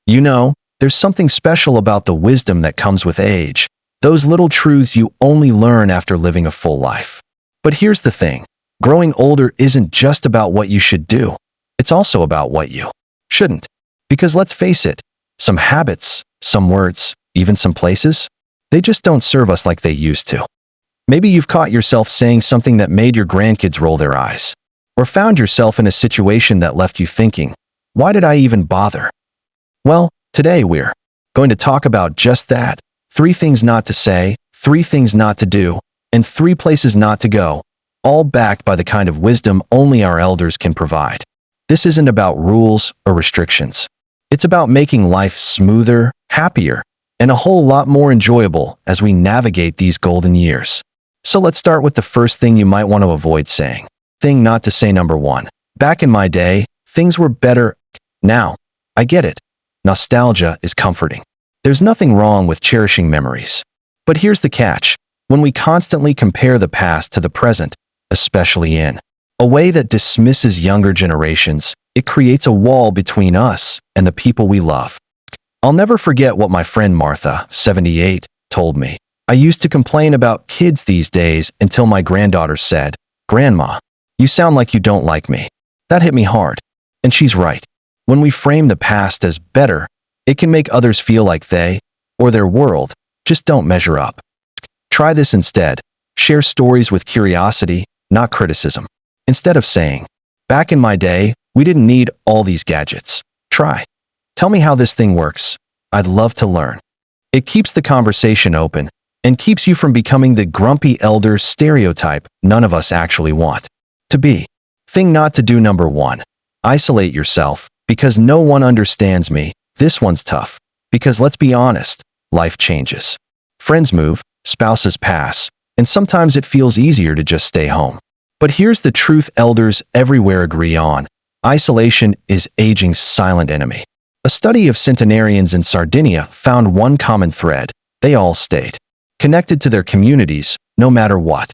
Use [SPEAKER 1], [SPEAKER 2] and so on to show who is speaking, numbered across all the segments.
[SPEAKER 1] You know, there's something special about the wisdom that comes with age. Those little truths you only learn after living a full life. But here's the thing. Growing older isn't just about what you should do. It's also about what you shouldn't. Because let's face it, some habits, some words, even some places, they just don't serve us like they used to. Maybe you've caught yourself saying something that made your grandkids roll their eyes. Or found yourself in a situation that left you thinking, why did I even bother? Well, today we're going to talk about just that. 3 things not to say, 3 things not to do, and 3 places not to go, all backed by the kind of wisdom only our elders can provide. This isn't about rules or restrictions. It's about making life smoother, happier, and a whole lot more enjoyable as we navigate these golden years. So let's start with the first thing you might want to avoid saying. Thing not to say number 1. Back in my day, things were better. Now, I get it. Nostalgia is comforting. There's nothing wrong with cherishing memories. But here's the catch. When we constantly compare the past to the present, especially in a way that dismisses younger generations, it creates a wall between us and the people we love. I'll never forget what my friend Martha, 78, told me. I used to complain about kids these days until my granddaughter said, "Grandma, you sound like you don't like me." That hit me hard. And she's right. When we frame the past as better, it can make others feel like they, or their world, just don't measure up. Try this instead. Share stories with curiosity, not criticism. Instead of saying, "Back in my day, we didn't need all these gadgets." Try. "Tell me how this thing works. I'd love to learn." It keeps the conversation open and keeps you from becoming the grumpy elder stereotype none of us actually want to be. Thing not to do number 1. Isolate yourself. Because no one understands me. This one's tough. Because let's be honest, life changes. Friends move, spouses pass, and sometimes it feels easier to just stay home. But here's the truth elders everywhere agree on. Isolation is aging's silent enemy. A study of centenarians in Sardinia found one common thread. They all stayed connected to their communities, no matter what.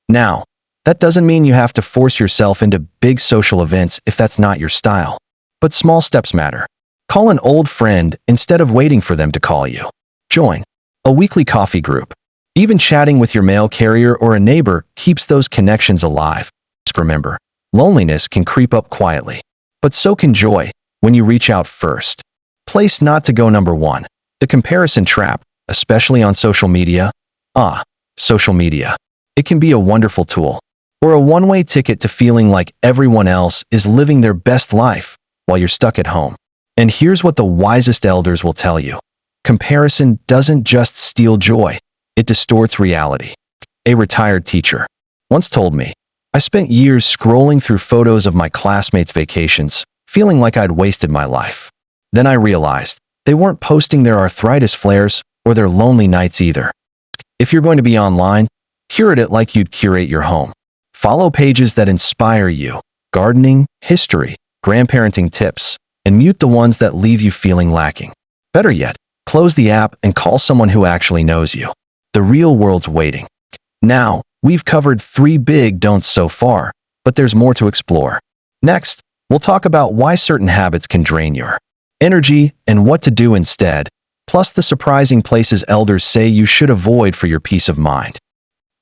[SPEAKER 1] Now, that doesn't mean you have to force yourself into big social events if that's not your style. But small steps matter. Call an old friend instead of waiting for them to call you. Join a weekly coffee group. Even chatting with your mail carrier or a neighbor keeps those connections alive. Just remember, loneliness can creep up quietly. But so can joy when you reach out first. Place not to go number 1. The comparison trap, especially on social media. Social media. It can be a wonderful tool, or a one-way ticket to feeling like everyone else is living their best life while you're stuck at home. And here's what the wisest elders will tell you. Comparison doesn't just steal joy, it distorts reality. A retired teacher once told me, "I spent years scrolling through photos of my classmates' vacations, feeling like I'd wasted my life. Then I realized they weren't posting their arthritis flares or their lonely nights either." If you're going to be online, curate it like you'd curate your home. Follow pages that inspire you, gardening, history, grandparenting tips, and mute the ones that leave you feeling lacking. Better yet, close the app and call someone who actually knows you. The real world's waiting. Now, we've covered 3 big don'ts so far, but there's more to explore. Next, we'll talk about why certain habits can drain your energy and what to do instead, plus the surprising places elders say you should avoid for your peace of mind.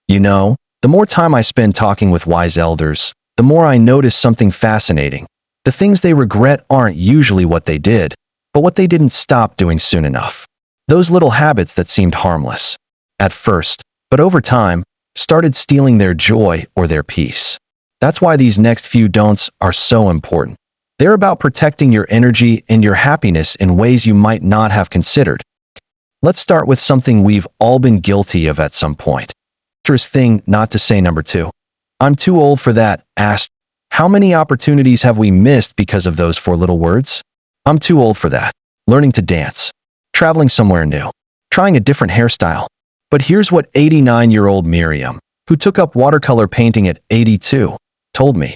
[SPEAKER 1] You know, the more time I spend talking with wise elders, the more I notice something fascinating. The things they regret aren't usually what they did, but what they didn't stop doing soon enough. Those little habits that seemed harmless at first, but over time, started stealing their joy or their peace. That's why these next few don'ts are so important. They're about protecting your energy and your happiness in ways you might not have considered. Let's start with something we've all been guilty of at some point. First thing not to say number 2. "I'm too old for that." How many opportunities have we missed because of those 4 little words? I'm too old for that. Learning to dance. Traveling somewhere new. Trying a different hairstyle. But here's what 89-year-old Miriam, who took up watercolor painting at 82, told me.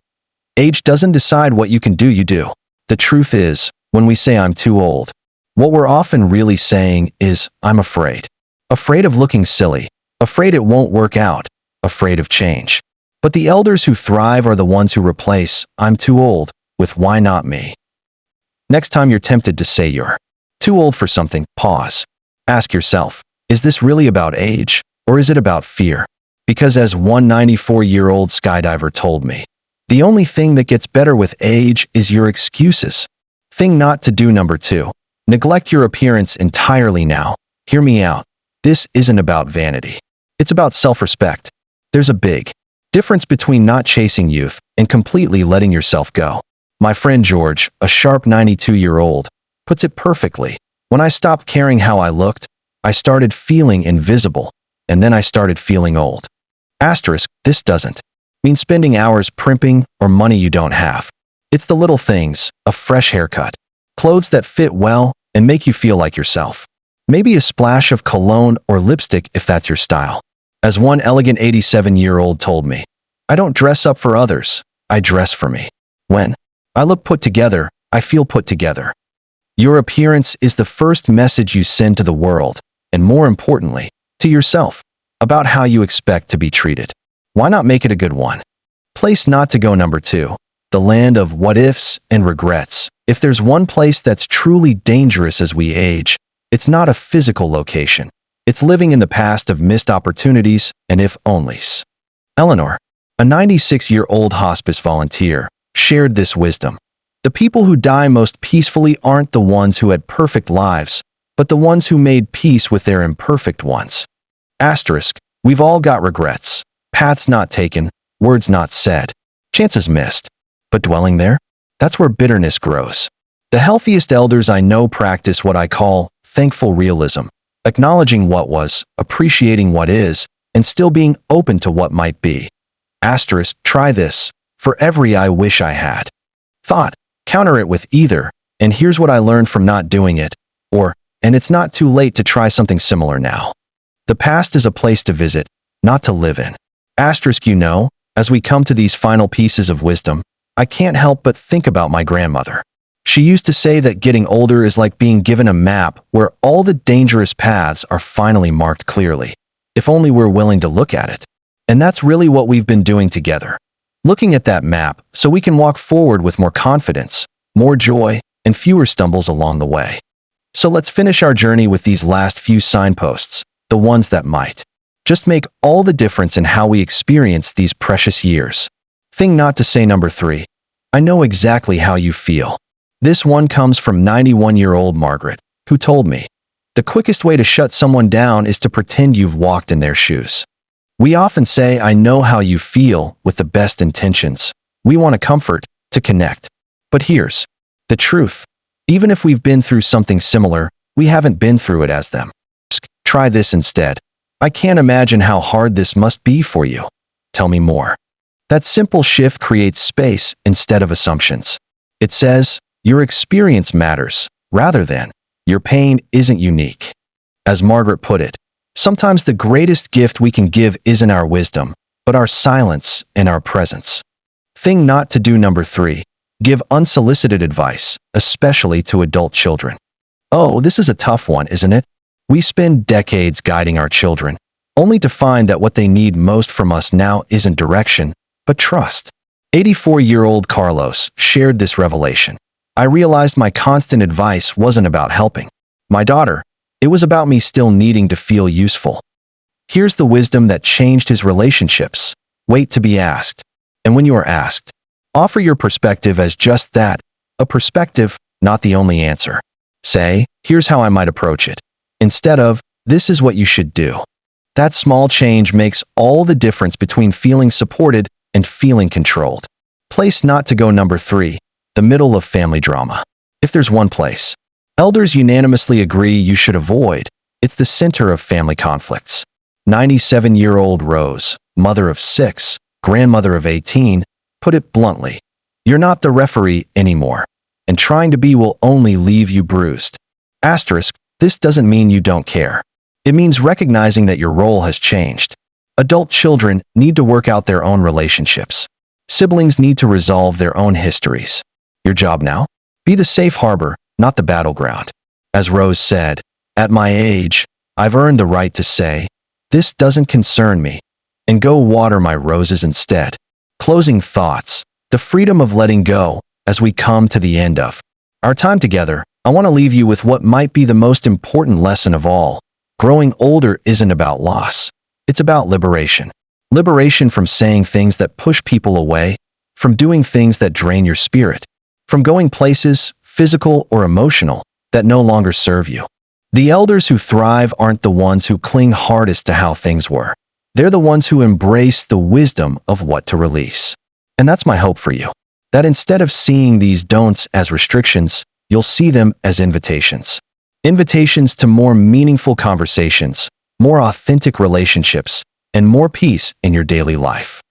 [SPEAKER 1] Age doesn't decide what you can do, you do. The truth is, when we say I'm too old, what we're often really saying is, I'm afraid. Afraid of looking silly. Afraid it won't work out. Afraid of change. But the elders who thrive are the ones who replace "I'm too old" with "why not me." Next time you're tempted to say you're Too old for something, pause. Ask yourself, is this really about age, or is it about fear? Because as one 94-year-old skydiver told me, the only thing that gets better with age is your excuses. Thing not to do number 2. Neglect your appearance entirely now. Hear me out. This isn't about vanity. It's about self-respect. There's a big difference between not chasing youth and completely letting yourself go. My friend George, a sharp 92-year-old, puts it perfectly. When I stopped caring how I looked, I started feeling invisible, and then I started feeling old. Asterisk, this doesn't mean spending hours primping or money you don't have. It's the little things, a fresh haircut, clothes that fit well and make you feel like yourself. Maybe a splash of cologne or lipstick if that's your style. As one elegant 87-year-old told me, I don't dress up for others, I dress for me. When I look put together, I feel put together. Your appearance is the first message you send to the world, and more importantly, to yourself, about how you expect to be treated. Why not make it a good one? Place not to go number 2. The land of what-ifs and regrets. If there's one place that's truly dangerous as we age, it's not a physical location. It's living in the past of missed opportunities and if-onlys. Eleanor, a 96-year-old hospice volunteer, shared this wisdom. The people who die most peacefully aren't the ones who had perfect lives, but the ones who made peace with their imperfect ones. Asterisk, we've all got regrets. Paths not taken, words not said, chances missed. But dwelling there? That's where bitterness grows. The healthiest elders I know practice what I call thankful realism, acknowledging what was, appreciating what is, and still being open to what might be. Asterisk, try this. For every I wish I had thought, counter it with either, and here's what I learned from not doing it, or, and it's not too late to try something similar now. The past is a place to visit, not to live in. Asterisk, you know, as we come to these final pieces of wisdom, I can't help but think about my grandmother. She used to say that getting older is like being given a map where all the dangerous paths are finally marked clearly, if only we're willing to look at it. And that's really what we've been doing together. Looking at that map so we can walk forward with more confidence, more joy, and fewer stumbles along the way. So let's finish our journey with these last few signposts, the ones that might just make all the difference in how we experience these precious years. Thing not to say number 3. I know exactly how you feel. This one comes from 91-year-old Margaret, who told me, the quickest way to shut someone down is to pretend you've walked in their shoes. We often say, I know how you feel, with the best intentions. We want to comfort, to connect. But here's the truth. Even if we've been through something similar, we haven't been through it as them. Try this instead. I can't imagine how hard this must be for you. Tell me more. That simple shift creates space instead of assumptions. It says, your experience matters, rather than, your pain isn't unique. As Margaret put it, sometimes the greatest gift we can give isn't our wisdom, but our silence and our presence. Thing not to do number 3. Give unsolicited advice, especially to adult children. Oh, this is a tough one, isn't it? We spend decades guiding our children, only to find that what they need most from us now isn't direction, but trust. 84-year-old Carlos shared this revelation. I realized my constant advice wasn't about helping my daughter. It was about me still needing to feel useful. Here's the wisdom that changed his relationships. Wait to be asked. And when you are asked, offer your perspective as just that, a perspective, not the only answer. Say, here's how I might approach it, instead of, this is what you should do. That small change makes all the difference between feeling supported and feeling controlled. Place not to go number 3. The middle of family drama. If there's one place elders unanimously agree you should avoid, it's the center of family conflicts. 97-year-old Rose, mother of 6, grandmother of 18, put it bluntly. You're not the referee anymore, and trying to be will only leave you bruised. Asterisk, this doesn't mean you don't care. It means recognizing that your role has changed. Adult children need to work out their own relationships. Siblings need to resolve their own histories. Your job now? Be the safe harbor, not the battleground. As Rose said, at my age, I've earned the right to say, this doesn't concern me, and go water my roses instead. Closing thoughts, the freedom of letting go as we come to the end of our time together. I want to leave you with what might be the most important lesson of all. Growing older isn't about loss. It's about liberation. Liberation from saying things that push people away, from doing things that drain your spirit, from going places, physical or emotional, that no longer serve you. The elders who thrive aren't the ones who cling hardest to how things were. They're the ones who embrace the wisdom of what to release. And that's my hope for you. That instead of seeing these don'ts as restrictions, you'll see them as invitations. Invitations to more meaningful conversations, more authentic relationships, and more peace in your daily life.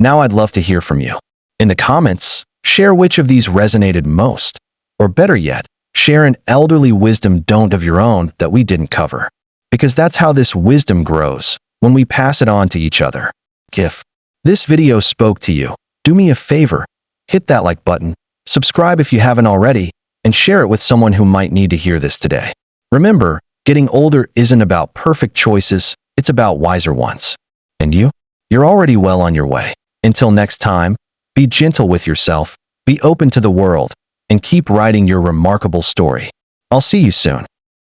[SPEAKER 1] Now I'd love to hear from you. In the comments, share which of these resonated most. Or better yet, share an elderly wisdom don't of your own that we didn't cover. Because that's how this wisdom grows, when we pass it on to each other. If this video spoke to you, do me a favor, hit that like button, subscribe if you haven't already, and share it with someone who might need to hear this today. Remember, getting older isn't about perfect choices, it's about wiser ones. And you? You're already well on your way. Until next time, be gentle with yourself, be open to the world, and keep writing your remarkable story. I'll see you soon.